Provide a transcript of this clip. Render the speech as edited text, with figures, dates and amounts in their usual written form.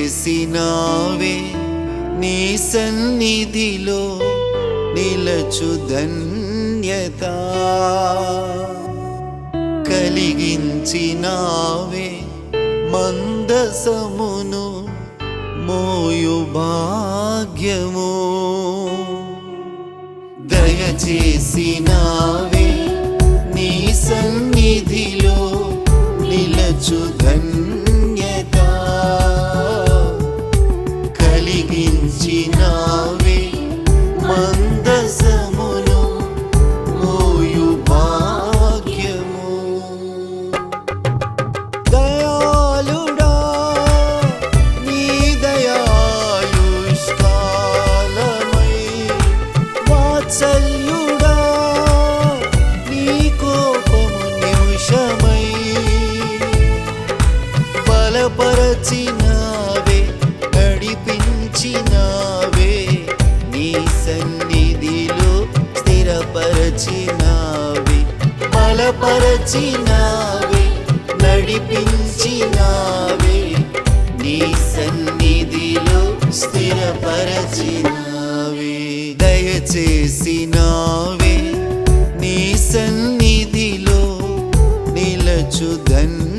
దయచేసినావే నీ సన్నిధిలో నిలచు ధన్యత కలిగించినావే మందసమును మోయు భాగ్యము దయచేసినావే నీ సన్నిధిలో నిలచు ధన్యత కలిగించినావే మందసమును మోయు భాగ్యము దయాళుడా నీ దయాయుష్కాలమై వాత్సల్యుడా నీ కోపము నిమిషమై బలపరచినావే నడిపించినావే నీ సన్నిధిలో స్థిరపరచినావే బలపరచినావే నడిపించినావే నీ సన్నిధిలో స్థిరపరచినావే దయచేసినావే నీ సన్నిధిలో నిలచు ధన్యత